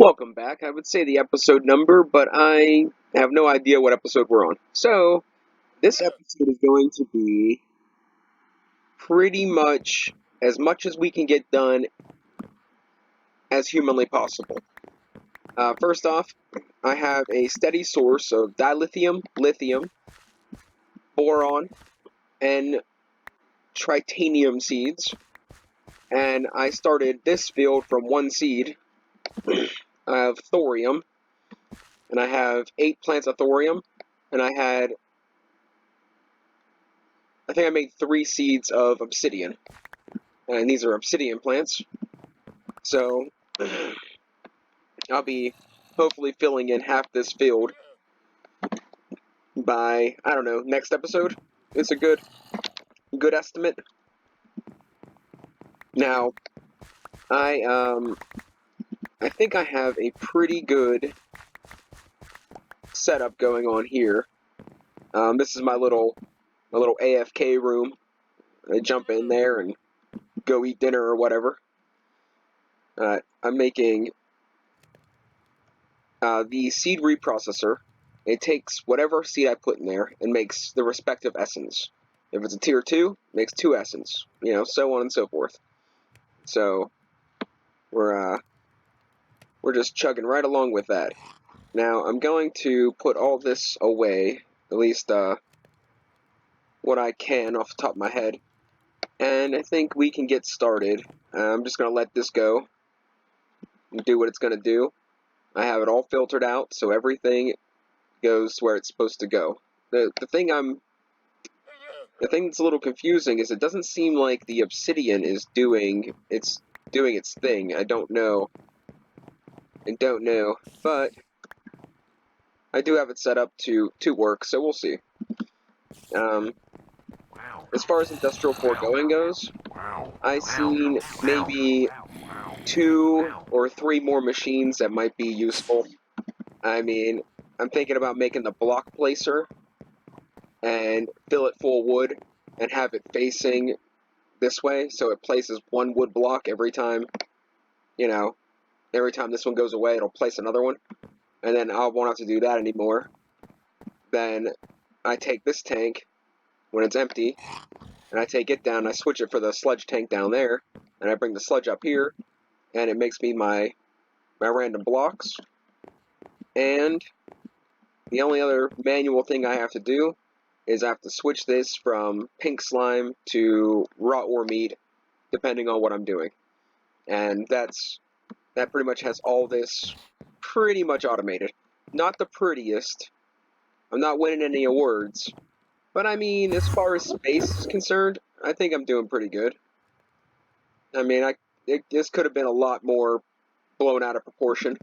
Welcome back. I would say the episode number, but I have no idea what episode we're on. So, this episode is going to be pretty much as we can get done as humanly possible. First off, I have a steady source of dilithium, lithium, boron, and tritanium seeds, and I started this field from one seed. I have thorium, and I have 8 plants of thorium, and I think I made 3 seeds of obsidian, and these are obsidian plants. So I'll be hopefully filling in half this field by, I don't know, next episode. It's a good estimate. Now, I think I have a pretty good setup going on here. This is my little AFK room. I jump in there and go eat dinner or whatever. I'm making the seed reprocessor. It takes whatever seed I put in there and makes the respective essence. If it's a tier 2, it makes 2 essence, so on and so forth. So we're just chugging right along with that. Now I'm going to put all this away, at least what I can off the top of my head, and I think we can get started. I'm just going to let this go and do what it's going to do. I have it all filtered out, so everything goes where it's supposed to go. The thing that's a little confusing is it doesn't seem like the obsidian is doing its thing. I don't know, but I do have it set up to work, so we'll see. As far as industrial foregoing goes, I've seen maybe 2 or 3 more machines that might be useful. I mean, I'm thinking about making the block placer and fill it full of wood and have it facing this way, so it places one wood block every time, every time this one goes away, it'll place another one, and then I won't have to do that anymore. Then I take this tank when it's empty, and I take it down, I switch it for the sludge tank down there, and I bring the sludge up here, and it makes me my random blocks. And the only other manual thing I have to do is I have to switch this from pink slime to raw ore meat, depending on what I'm doing. And that pretty much has all this pretty much automated. Not the prettiest. I'm not winning any awards. But I mean, as far as space is concerned, I think I'm doing pretty good. I mean, this could have been a lot more blown out of proportion.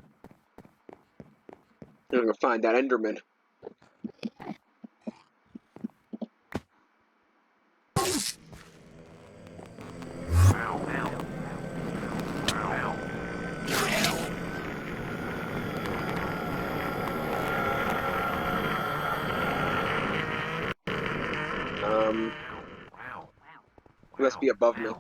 I'm gonna find that Enderman. He must be above me.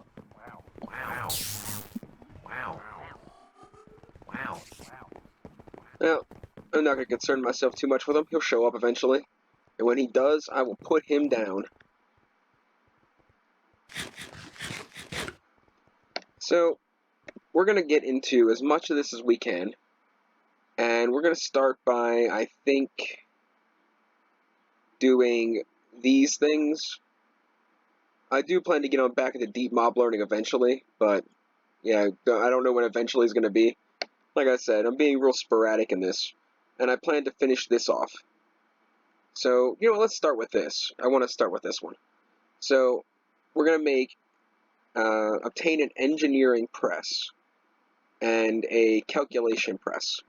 Well, I'm not going to concern myself too much with him. He'll show up eventually. And when he does, I will put him down. So, we're going to get into as much of this as we can. And we're going to start by, I think, doing these things. I do plan to get on back into deep mob learning eventually, but yeah, I don't know when eventually is going to be. Like I said, I'm being real sporadic in this, and I plan to finish this off. So, let's start with this. I want to start with this one. So, we're going to obtain an engineering press and a calculation press.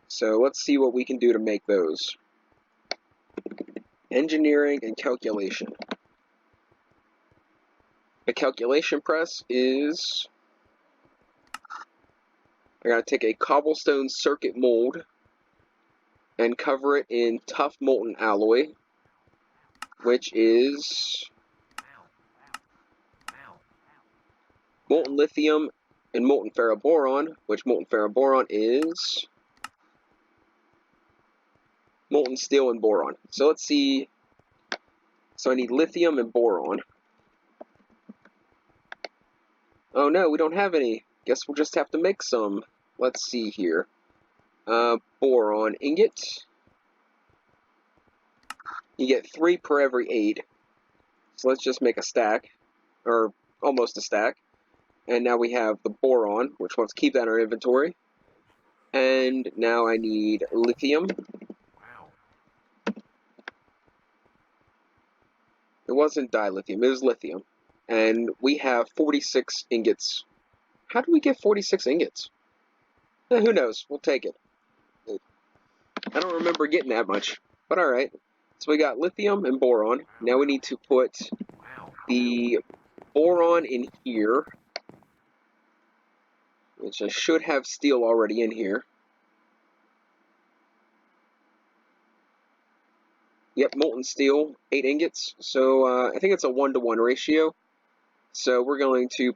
So, let's see what we can do to make those. Engineering and calculation. A calculation press is... I gotta take a cobblestone circuit mold and cover it in tough molten alloy, which is molten lithium and molten ferroboron, which molten ferroboron is molten steel and boron. So let's see. So I need lithium and boron. Oh no, we don't have any. Guess we'll just have to make some. Let's see here. Boron ingot. You get 3 per every 8. So let's just make a stack, or almost a stack. And now we have the boron, which let's keep that in our inventory. And now I need lithium. It wasn't dilithium, it was lithium. And we have 46 ingots. How do we get 46 ingots? Who knows? We'll take it. I don't remember getting that much, but alright. So we got lithium and boron. Now we need to put the boron in here, which I should have steel already in here. Yep, molten steel, 8 ingots. So I think it's a 1-to-1 ratio. So we're going to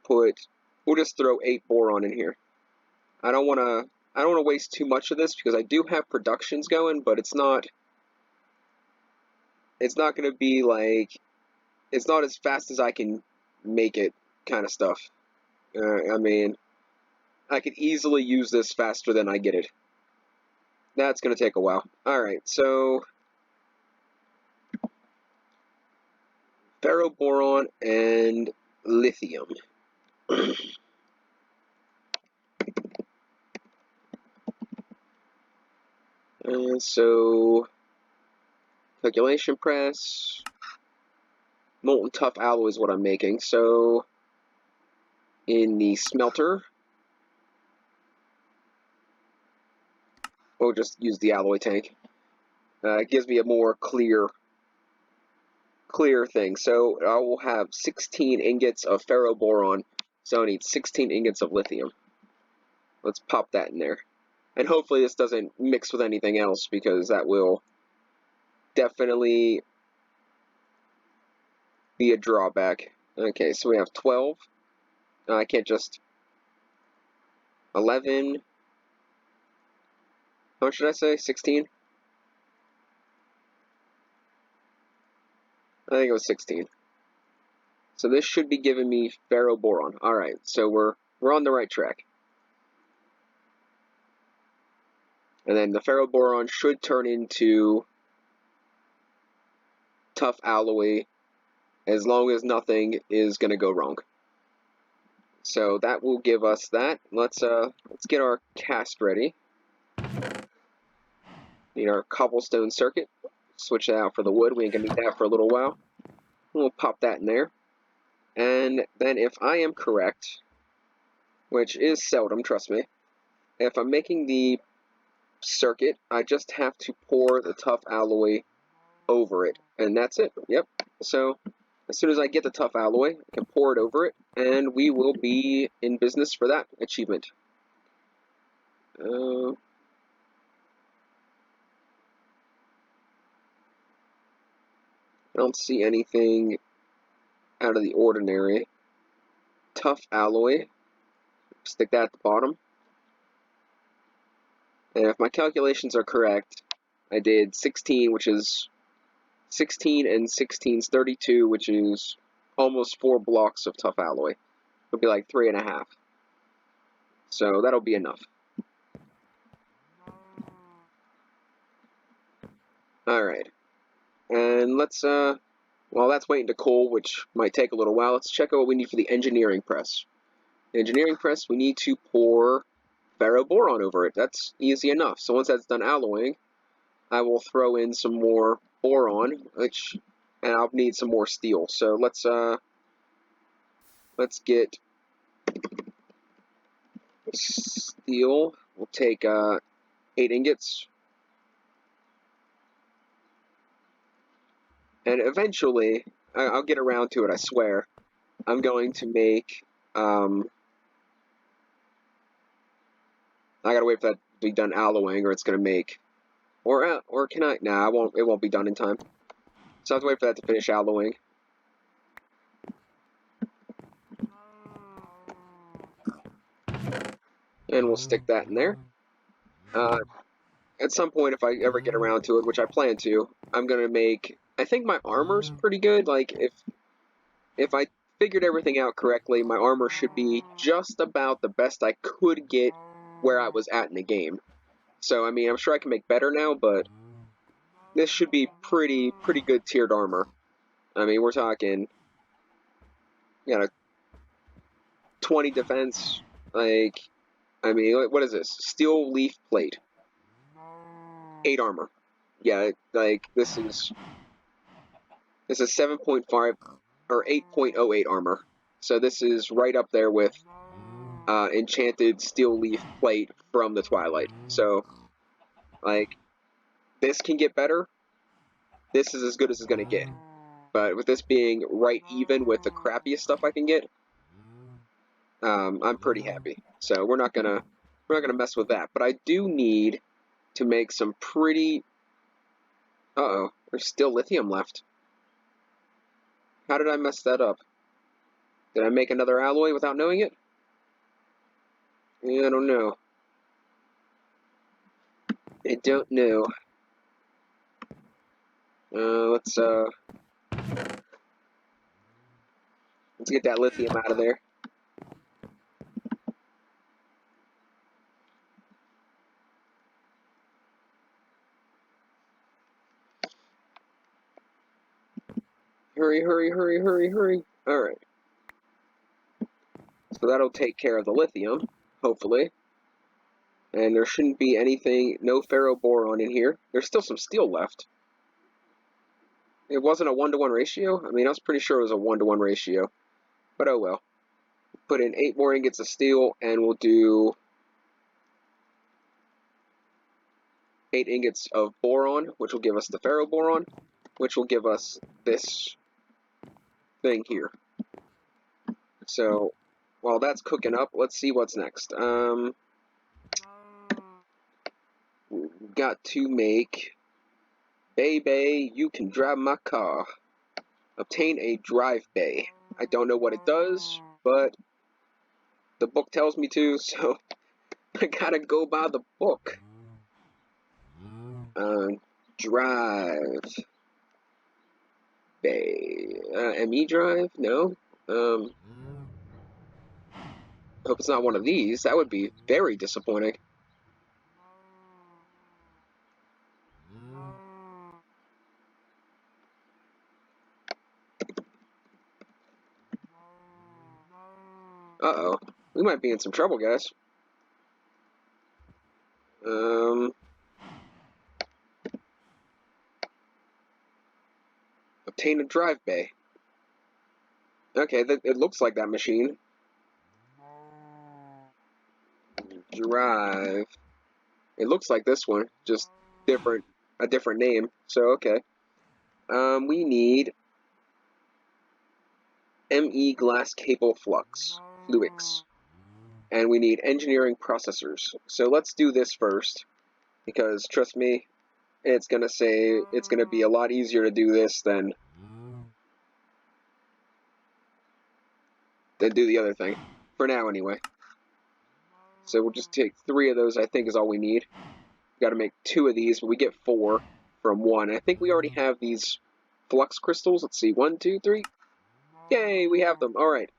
we'll just throw 8 boron in here. I don't want to waste too much of this because I do have productions going, but it's not going to be like, it's not as fast as I can make it kind of stuff. I mean, I could easily use this faster than I get it. That's going to take a while. Alright, so ferroboron and lithium. And so, calculation press, molten tough alloy is what I'm making. So, in the smelter, we'll just use the alloy tank. It gives me a more clear thing. So I will have 16 ingots of ferroboron. So I need 16 ingots of lithium. Let's pop that in there. And hopefully this doesn't mix with anything else, because that will definitely be a drawback. Okay, so we have 12. I can't just... 11. How much should I say? 16? I think it was 16. So this should be giving me ferroboron. Alright, so we're on the right track. And then the ferroboron should turn into tough alloy as long as nothing is going to go wrong. So that will give us that. Let's get our cast ready. Need our cobblestone circuit. Switch that out for the wood. We ain't gonna need that for a little while. We'll pop that in there. And then if I am correct, which is seldom, trust me, if I'm making the circuit, I just have to pour the tough alloy over it. And that's it. Yep. So as soon as I get the tough alloy, I can pour it over it, and we will be in business for that achievement. I don't see anything out of the ordinary. Tough alloy. Stick that at the bottom. And if my calculations are correct, I did 16, which is 16 and 16 is 32, which is almost 4 blocks of tough alloy. It'll be like 3.5. So that'll be enough. Alright. And let's, while that's waiting to cool, which might take a little while, let's check out what we need for the engineering press. The engineering press, we need to pour ferroboron over it. That's easy enough. So once that's done alloying, I will throw in some more boron, and I'll need some more steel. So let's get steel. We'll take 8 ingots. And eventually, I'll get around to it, I swear. I'm going to make, I gotta wait for that to be done alloying, or it's gonna make, or can I? Nah, it won't be done in time. So I have to wait for that to finish alloying. and we'll stick that in there. At some point, if I ever get around to it, which I plan to, I'm gonna make. I think my armor's pretty good. Like if I figured everything out correctly, my armor should be just about the best I could get where I was at in the game. So I mean, I'm sure I can make better now, but this should be pretty good tiered armor. I mean, we're talking, you know, 20 defense. Like, I mean, what is this? Steel leaf plate, 8 armor. Yeah, like this is 7.5 or 8.08 armor. So this is right up there with enchanted steel leaf plate from the Twilight. So, like, this can get better. This is as good as it's gonna get. But with this being right even with the crappiest stuff I can get, I'm pretty happy. So we're not gonna mess with that. But I do need to make some pretty. Uh-oh, there's still lithium left. How did I mess that up? Did I make another alloy without knowing it? Yeah, I don't know. I don't know. Let's get that lithium out of there. Hurry, hurry, hurry, hurry, hurry. Alright. So that'll take care of the lithium, hopefully. And there shouldn't be anything, no ferroboron in here. There's still some steel left. It wasn't a 1-to-1 ratio? I mean, I was pretty sure it was a 1-to-1 ratio. But oh well. Put in 8 more ingots of steel, and we'll do 8 ingots of boron, which will give us the ferroboron, which will give us this thing here. So, while that's cooking up, let's see what's next. We've got to make... Bay, you can drive my car. Obtain a drive bay. I don't know what it does, but the book tells me to, so I gotta go by the book. Drive bay. ME drive? No. Hope it's not one of these. That would be very disappointing. Uh-oh. We might be in some trouble, guys. Obtain a drive bay. Okay, it looks like that machine. Drive. It looks like this one, just a different name. So, okay. We need ME glass cable fluix. And we need engineering processors. So let's do this first, because trust me, it's gonna be a lot easier to do this than do the other thing. For now, anyway. So we'll just take 3 of those, I think is all we need. Got to make 2 of these, but we get 4 from 1. I think we already have these flux crystals. Let's see, 1, 2, 3. Yay, we have them. Alright,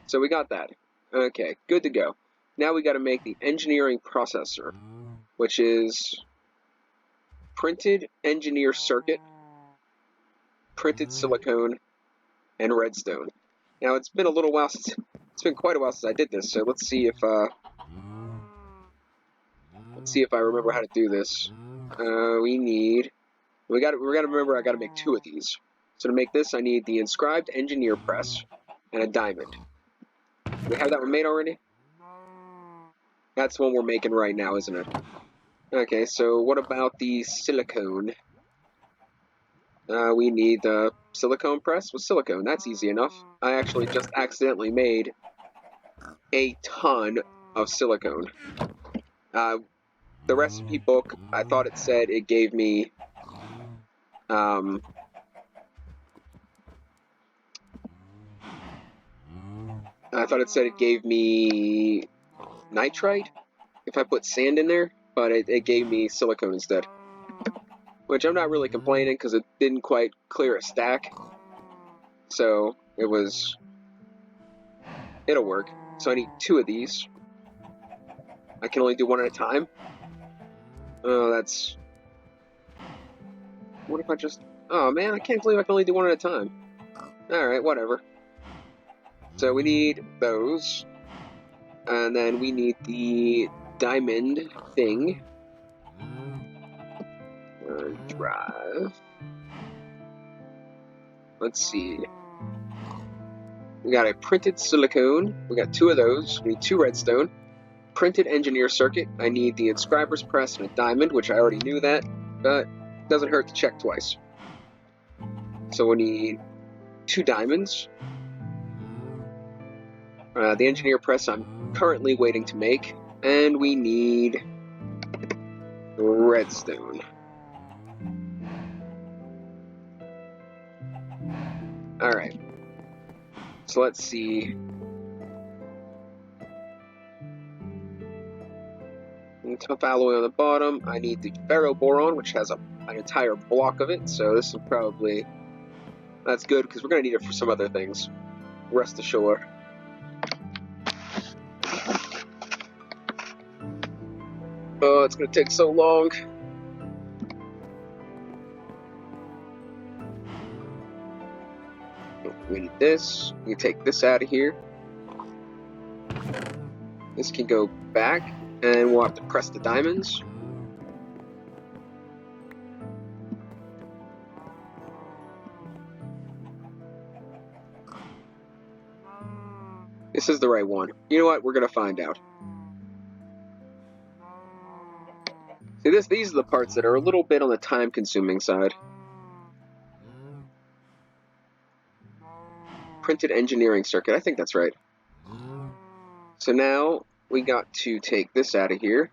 so we got that. Okay, good to go. Now we got to make the engineering processor, which is printed engineer circuit, printed silicone, and redstone. Now it's been a little while since quite a while since I did this, so let's see if I remember how to do this. We gotta remember I gotta make 2 of these. So to make this, I need the inscribed engineer press and a diamond. Do we have that one made already? That's the one we're making right now, isn't it? Okay, so what about the silicone? We need the silicone press with silicone. That's easy enough. I actually just accidentally made a ton of silicone. The recipe book, I thought it said it gave me nitrite, if I put sand in there, but it gave me silicone instead. Which I'm not really complaining because it didn't quite clear a stack. So it'll work. So I need 2 of these. I can only do 1 at a time. Oh, that's... What if I just... Oh man, I can't believe I can only do 1 at a time. Alright, whatever. So we need those. And then we need the diamond thing. Drive. Let's see. We got a printed silicone. We got 2 of those. We need 2 redstone. Printed engineer circuit. I need the inscriber's press and a diamond, which I already knew that, but it doesn't hurt to check twice. So we need 2 diamonds. The engineer press I'm currently waiting to make, and we need redstone. Alright. So let's see. Tough alloy on the bottom. I need the ferroboron, which has an entire block of it, so this is probably... That's good, because we're going to need it for some other things. Rest assured. Oh, it's going to take so long. We need this. We take this out of here. This can go back, and we'll have to press the diamonds. This is the right one. You know what? We're going to find out. See, these are the parts that are a little bit on the time-consuming side. Printed engineering circuit. I think that's right. So now we got to take this out of here.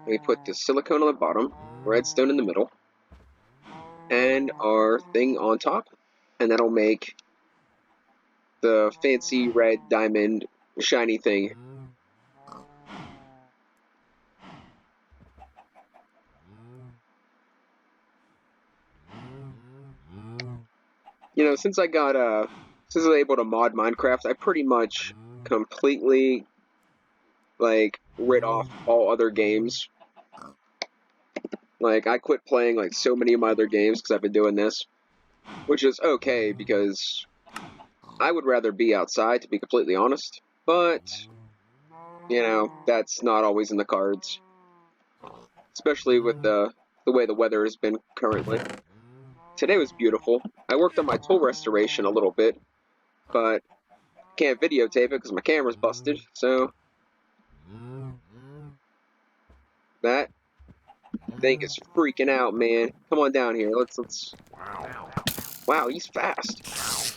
We put the silicone on the bottom, redstone in the middle, and our thing on top, and that'll make the fancy red diamond shiny thing. You know, since I was able to mod Minecraft, I pretty much completely, like, rid off all other games. Like, I quit playing, like, so many of my other games because I've been doing this. Which is okay, because I would rather be outside, to be completely honest. But, you know, that's not always in the cards. Especially with the way the weather has been currently. Today was beautiful. I worked on my tool restoration a little bit, but can't videotape it because my camera's busted, so that thing is freaking out, man. Come on down here. Let's. Wow, he's fast.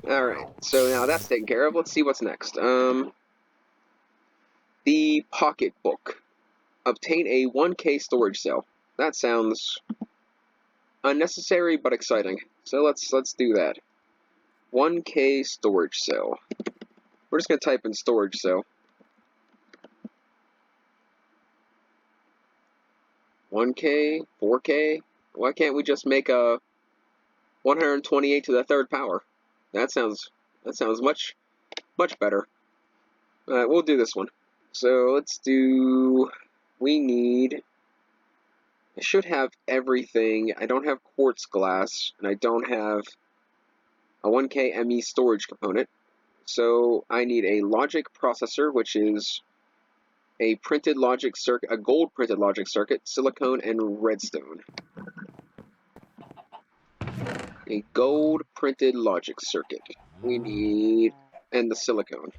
Alright, so now that's taken care of. Let's see what's next. The pocketbook. Obtain a 1K storage cell. That sounds unnecessary but exciting. So let's do that. 1K storage cell. We're just gonna type in storage cell. 1K, 4K. Why can't we just make a 128 to the 3rd power? That sounds much better. Alright, we'll do this one. So let's do. We need. I should have everything. I don't have quartz glass, and I don't have a 1K ME storage component. So I need a logic processor, which is a printed logic circuit, a gold printed logic circuit, silicone, and redstone. A gold printed logic circuit. We need, and the silicone.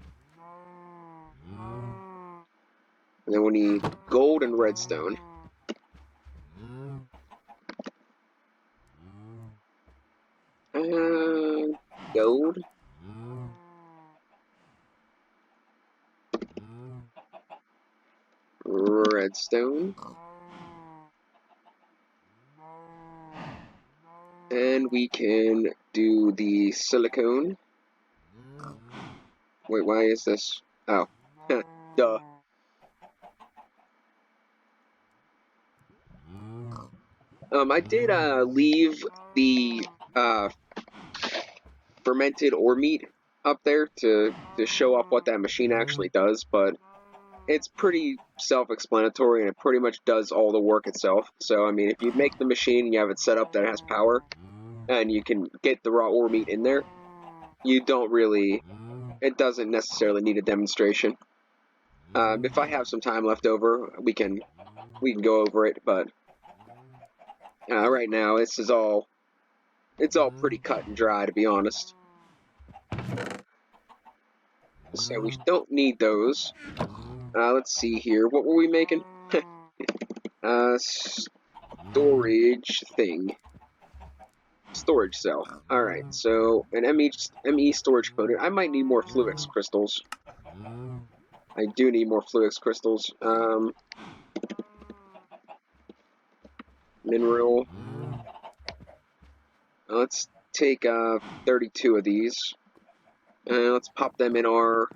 And then we need gold and redstone. Gold. Redstone. And we can do the silicone. Wait, why is this? Oh. Duh. I did leave the fermented ore meat up there to show off what that machine actually does, but it's pretty self-explanatory and it pretty much does all the work itself. So, I mean, if you make the machine and you have it set up that it has power and you can get the raw ore meat in there, you don't really, it doesn't necessarily need a demonstration. If I have some time left over, we can go over it, but right now it's all pretty cut and dry, to be honest. So we don't need those. Let's see here. What were we making? Storage thing. Storage cell. Alright, so an ME storage coated. I might need more Fluix crystals. I do need more Fluix crystals. Mineral. Let's take 32 of these. And let's pop them in our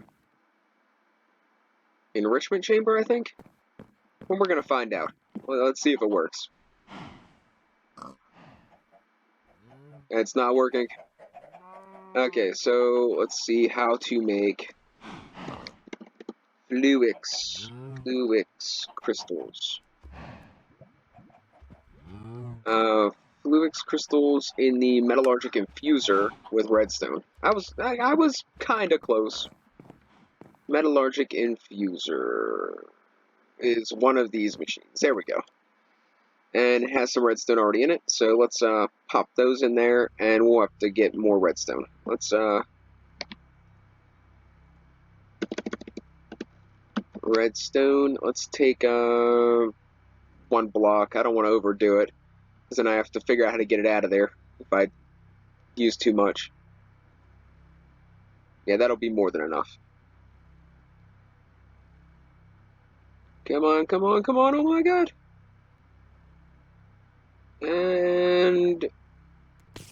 enrichment chamber, I think? Well, we're gonna find out. Well, let's see if it works. It's not working. Okay, so let's see how to make Fluix crystals. Fluix crystals in the metallurgic infuser with redstone. I was kind of close. Metallurgic infuser is one of these machines. There we go. And it has some redstone already in it, so let's pop those in there, and we'll have to get more redstone. Let's redstone. Let's take 1 block. I don't want to overdo it, because then I have to figure out how to get it out of there if I use too much. Yeah, that'll be more than enough. Come on, come on, come on, oh my god! And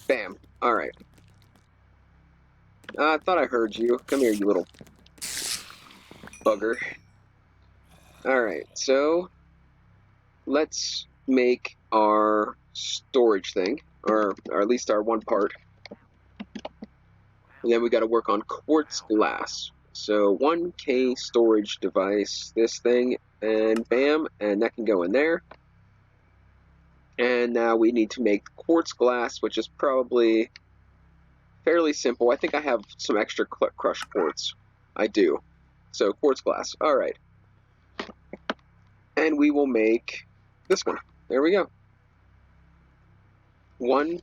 bam. Alright. I thought I heard you. Come here, you little bugger. Alright, so let's make our storage thing, or at least our one part. And then we got to work on quartz glass. So 1K storage device, this thing, and bam, and that can go in there. And now we need to make quartz glass, which is probably fairly simple. I think I have some extra crushed quartz. I do. So quartz glass. Alright. And we will make this one. There we go. One.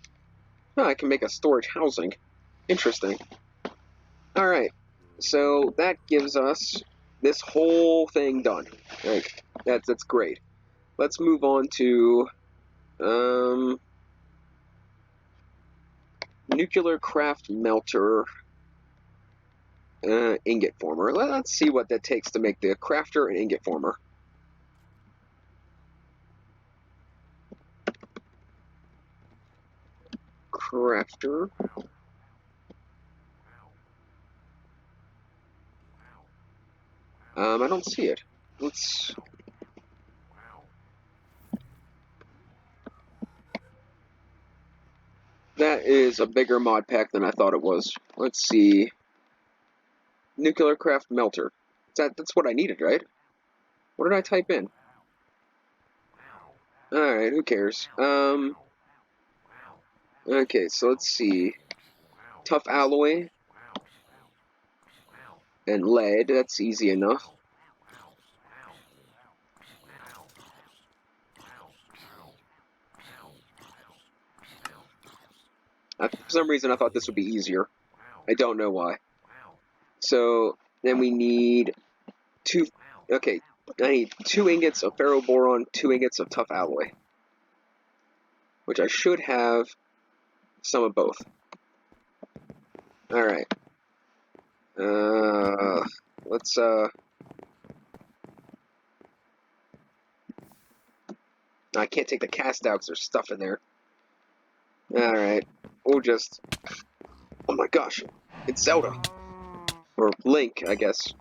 Oh, I can make a storage housing. Interesting. Alright. So that gives us this whole thing done. Like, that's great. Let's move on to nuclear craft melter ingot former. Let's see what that takes to make the crafter and ingot former. Crafter. I don't see it. Let's. That is a bigger mod pack than I thought it was. Let's see. Nuclear craft melter. That's what I needed, right? What did I type in? Alright, who cares? Okay, so let's see. Tough alloy. And lead, that's easy enough. For some reason I thought this would be easier. I don't know why. So, then we need I need 2 ingots of ferroboron, 2 ingots of tough alloy. Which I should have some of both. Alright. Let's, I can't take the cast out because there's stuff in there. Alright. We'll just... Oh my gosh. It's Zelda. Or link, I guess.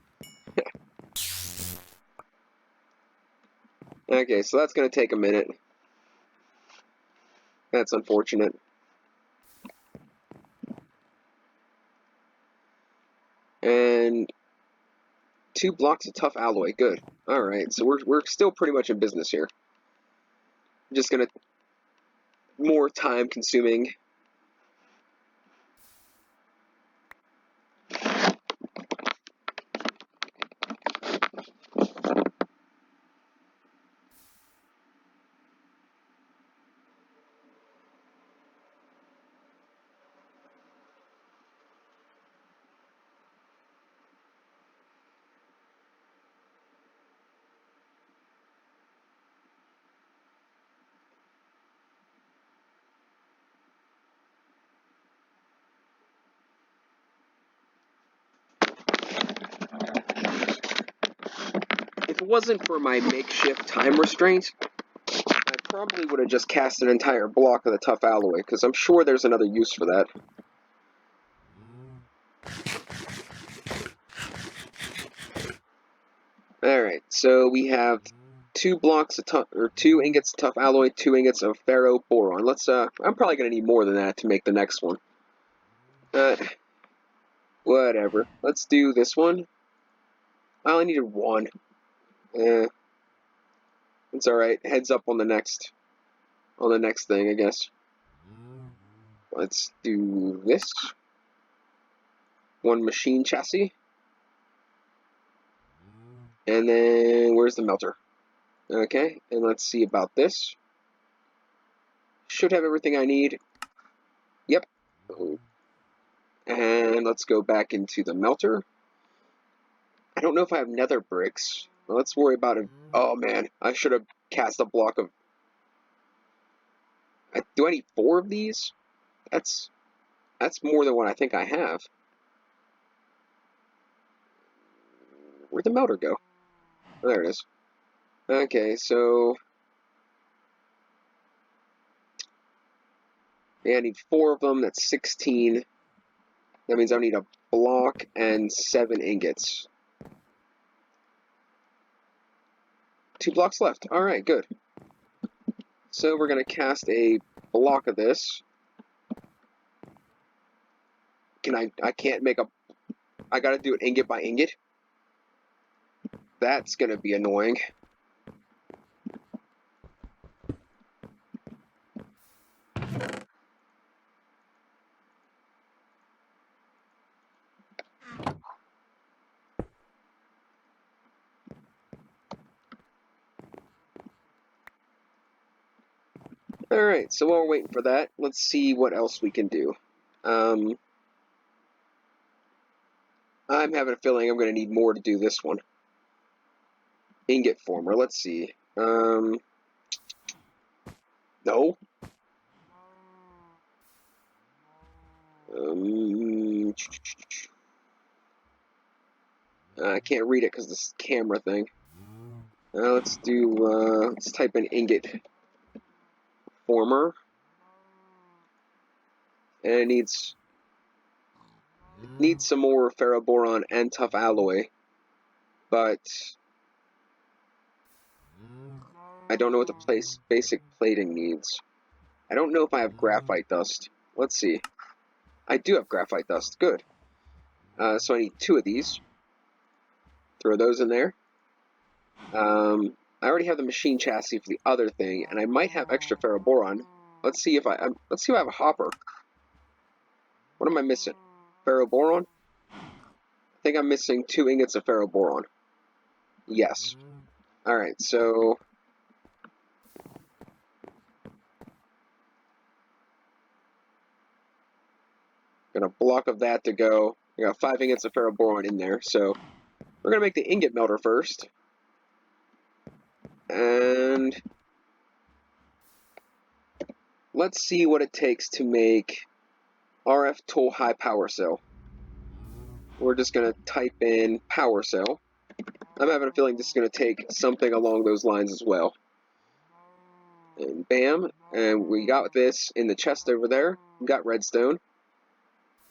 Okay, so that's going to take a minute. That's unfortunate. And 2 blocks of tough alloy. Good. Alright, so we're still pretty much in business here. Just going to... more time consuming. If it wasn't for my makeshift time restraint, I probably would have just cast an entire block of the tough alloy, because I'm sure there's another use for that. Alright, so we have 2 blocks of tough, or 2 ingots of tough alloy, 2 ingots of ferroboron. Let's, I'm probably going to need more than that to make the next one. Whatever. Let's do this one. I only needed 1. It's alright. Heads up on the next thing, I guess. Let's do this. 1 machine chassis. And then, where's the melter? Okay, and let's see about this. Should have everything I need. Yep. And let's go back into the melter. I don't know if I have nether bricks. Well, let's worry about it. Oh man, I should have cast a block of... Do I need 4 of these? That's more than what I think I have. Where'd the melter go? Oh, there it is. Okay, so... yeah, I need 4 of them. That's 16. That means I need a block and 7 ingots. 2 blocks left. Alright, good. So we're going to cast a block of this. I can't make a... I gotta do it ingot by ingot. That's gonna be annoying. Alright, so while we're waiting for that, let's see what else we can do. I'm having a feeling I'm going to need more to do this one. Ingot former, let's see. No. I can't read it because this camera thing. Let's type in ingot former. And it needs some more ferroboron and tough alloy. But I don't know what the basic plating needs. I don't know if I have graphite dust. Let's see. I do have graphite dust. Good. So I need 2 of these. Throw those in there. I already have the machine chassis for the other thing, and I might have extra ferroboron. Let's see if I have a hopper. What am I missing? Ferroboron? I think I'm missing 2 ingots of ferroboron. Yes. Alright, so... got a block of that to go. We got 5 ingots of ferroboron in there, so... we're going to make the ingot melter first. And... let's see what it takes to make RF tool high power cell. We're just going to type in power cell. I'm having a feeling this is going to take something along those lines as well. And bam, and we got this in the chest over there. We got redstone.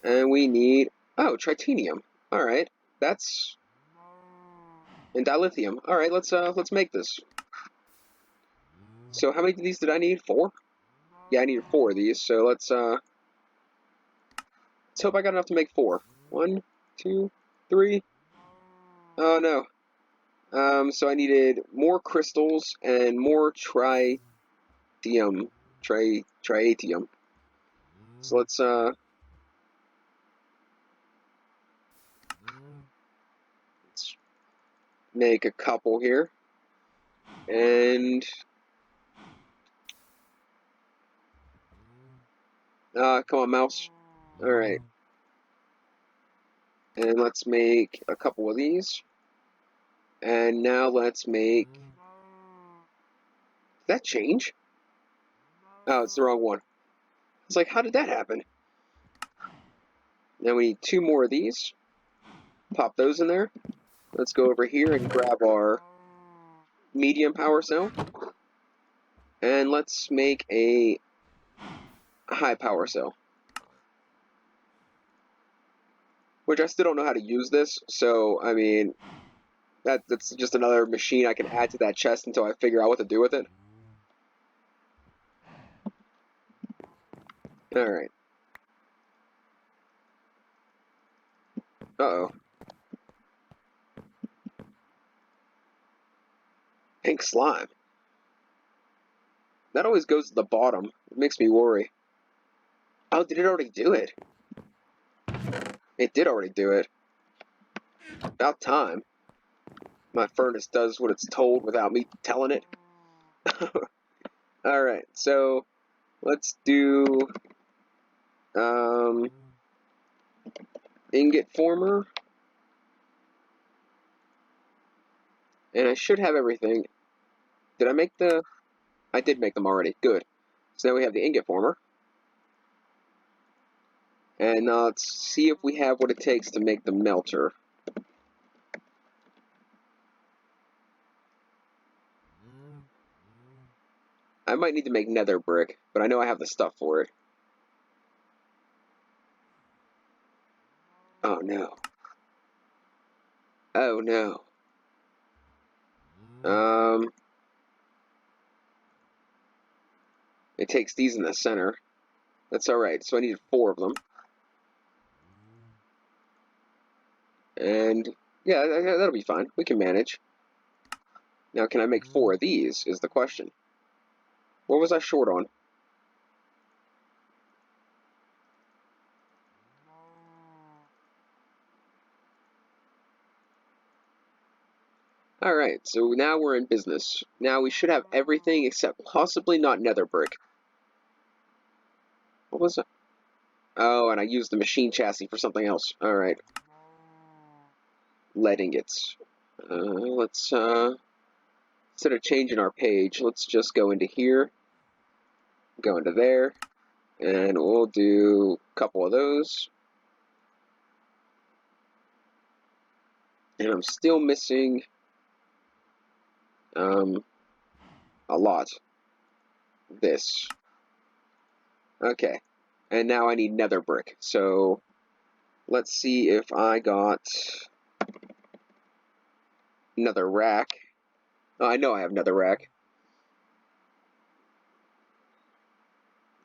And we need, oh, tritanium. Alright, that's... And dilithium. Alright, let's make this. So how many of these did I need? 4? Yeah, I needed 4 of these, so let's hope I got enough to make 4. 1, 2, 3. Oh no. So I needed more crystals and more tritium. Tritium. So let's make a couple here. And come on, mouse. Alright. And let's make a couple of these. And now let's make... Did that change? Oh, it's the wrong one. It's like, how did that happen? Now we need 2 more of these. Pop those in there. Let's go over here and grab our medium power cell. And let's make a high power cell. Which I still don't know how to use this, so, I mean, that's just another machine I can add to that chest until I figure out what to do with it. Alright. Uh-oh. Pink slime. That always goes to the bottom. It makes me worry. Oh, did it already do it? It did already do it. About time. My furnace does what it's told without me telling it. Alright, so let's do ingot former. And I should have everything. Did I make the... I did make them already. Good. So now we have the ingot former. And let's see if we have what it takes to make the melter. I might need to make nether brick, but I know I have the stuff for it. Oh no. Oh no. It takes these in the center. That's alright, so I needed 4 of them. And, yeah, that'll be fine. We can manage. Now, can I make 4 of these, is the question. What was I short on? Alright, so now we're in business. Now we should have everything except possibly not nether brick. What was it? Oh, and I used the machine chassis for something else. Alright. Lead ingots. Let's, instead of changing our page, let's just go into here. Go into there. And we'll do a couple of those. And I'm still missing a lot. This. Okay. And now I need nether brick. So let's see if I got another rack. Oh, I know I have another rack.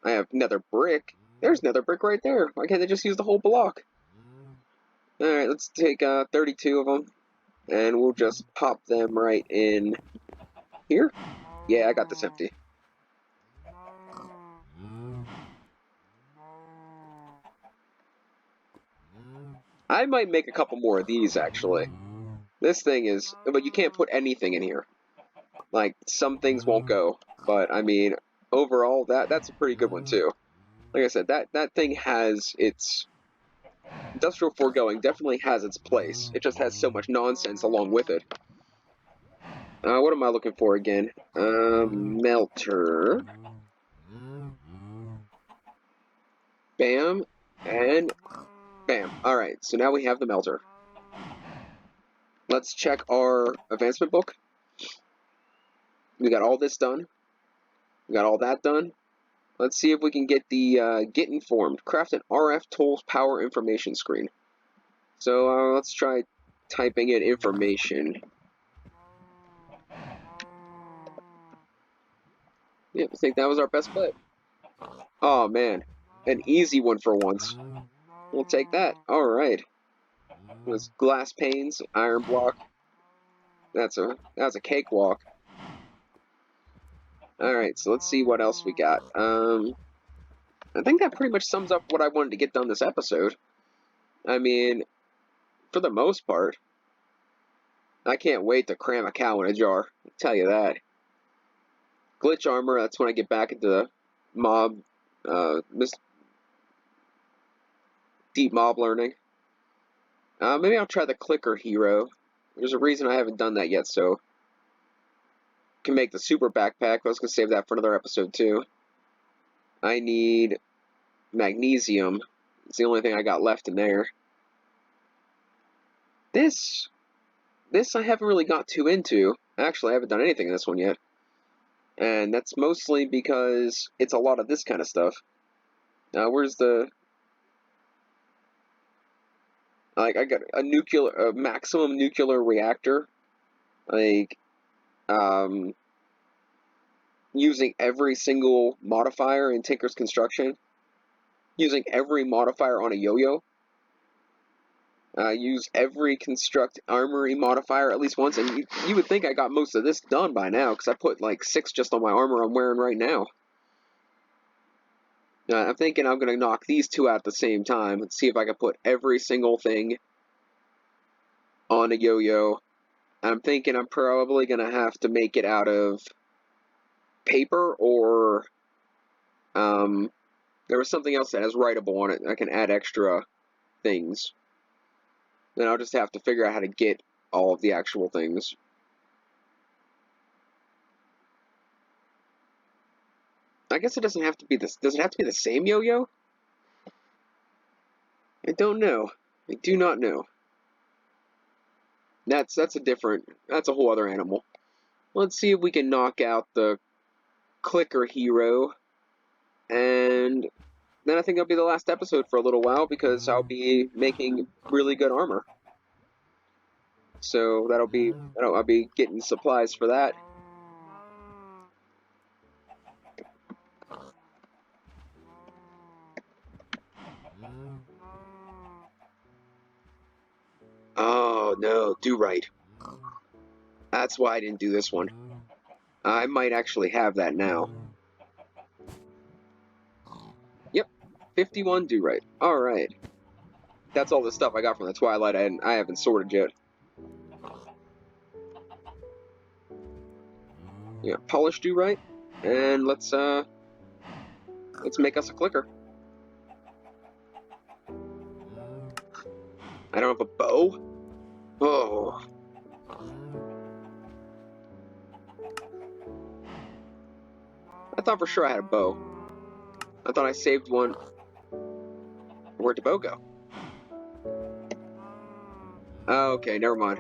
I have nether brick. There's nether brick right there. Why can't they just use the whole block? Alright, let's take 32 of them. And we'll just pop them right in here. Yeah, I got this empty. I might make a couple more of these, actually. This thing is... But you can't put anything in here. Like, some things won't go. But, I mean, overall, that's a pretty good one, too. Like I said, that thing has its... Industrial foregoing definitely has its place. It just has so much nonsense along with it. What am I looking for again? Melter. Bam. And bam. Alright, so now we have the melter. Let's check our advancement book. We got all this done. We got all that done. Let's see if we can get the get informed. Craft an RF tools power information screen. So let's try typing in information. Yeah, I think that was our best bet. Oh man, an easy one for once. We'll take that. All right. It was glass panes, iron block. That's a cakewalk. All right, so let's see what else we got. I think that pretty much sums up what I wanted to get done this episode. I mean, for the most part, I can't wait to cram a cow in a jar. I'll tell you that. Glitch armor. That's when I get back into mob, deep mob learning. Maybe I'll try the clicker hero. There's a reason I haven't done that yet, so can make the super backpack. I was gonna save that for another episode too. I need magnesium. It's the only thing I got left in there. This I haven't really got too into. Actually, I haven't done anything in this one yet. And that's mostly because it's a lot of this kind of stuff. Where's the... Like, I got a maximum nuclear reactor. Like, using every single modifier in Tinker's Construction. Using every modifier on a yo-yo. Use every construct armory modifier at least once, and you would think I got most of this done by now, because I put like 6 just on my armor I'm wearing right now. I'm thinking I'm going to knock these 2 out at the same time, and see if I can put every single thing on a yo-yo. I'm thinking I'm probably going to have to make it out of paper, or there was something else that has writable on it. I can add extra things. Then I'll just have to figure out how to get all of the actual things. I guess it doesn't have to be this. Does it have to be the same yo-yo? I don't know. I do not know. That's a whole other animal. Let's see if we can knock out the clicker hero, and then I think that'll be the last episode for a little while, because I'll be making really good armor. So I'll be getting supplies for that. Oh no, do right. That's why I didn't do this one. I might actually have that now. Yep, 51 do right. Alright. That's all the stuff I got from the Twilight I haven't sorted yet. Yeah, polish do right. And let's make us a clicker. I don't have a bow? Oh. I thought for sure I had a bow. I thought I saved one. Where'd the bow go? Oh, okay, never mind.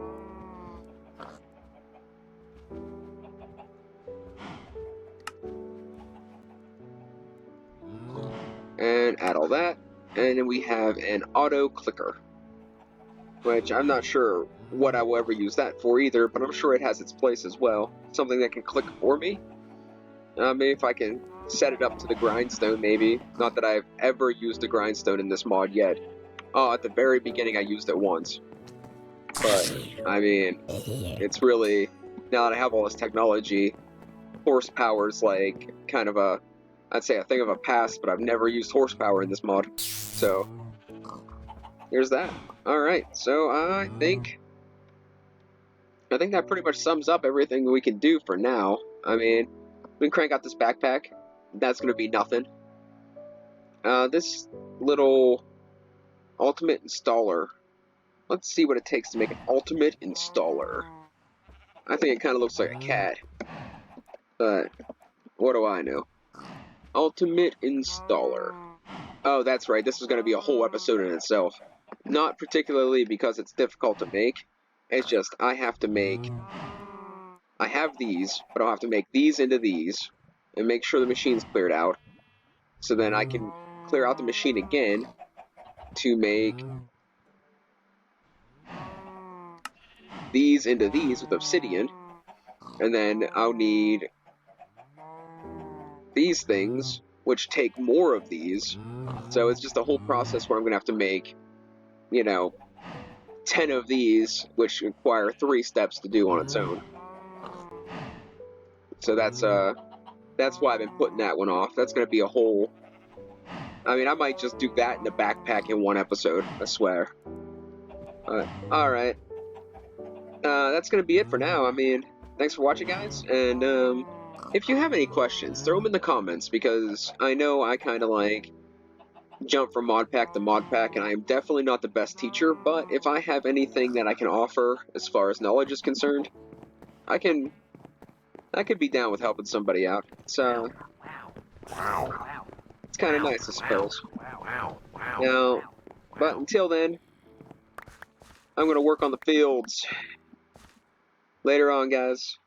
And add all that. And then we have an auto clicker, which I'm not sure what I will ever use that for either, but I'm sure it has its place as well. Something that can click for me. Maybe if I can set it up to the grindstone, maybe. Not that I've ever used a grindstone in this mod yet. Oh, at the very beginning I used it once. But, I mean, it's really, now that I have all this technology, horsepower's like kind of I'd say a thing of a past, but I've never used horsepower in this mod. So, here's that. Alright, so I think that pretty much sums up everything we can do for now. I mean, we can crank out this backpack. That's going to be nothing. This little ultimate installer. Let's see what it takes to make an ultimate installer. I think it kind of looks like a cat. But, what do I know? Ultimate installer. Oh, that's right. This is going to be a whole episode in itself. Not particularly because it's difficult to make. It's just I have these, but I'll have to make these into these and make sure the machine's cleared out. So then I can clear out the machine again to make these into these with obsidian, and then I'll need these things, which take more of these. So it's just a whole process where I'm going to have to make, 10 of these, which require 3 steps to do on its own. So that's why I've been putting that one off. That's going to be a whole... I mean, I might just do that in the backpack in one episode, I swear. Alright. That's going to be it for now. I mean, thanks for watching, guys, and if you have any questions, throw them in the comments, because I know I kind of jump from mod pack to mod pack, and I am definitely not the best teacher, but if I have anything that I can offer as far as knowledge is concerned, I could be down with helping somebody out. So it's kind of nice, I suppose. Now, but until then, I'm going to work on the fields. Later on, guys.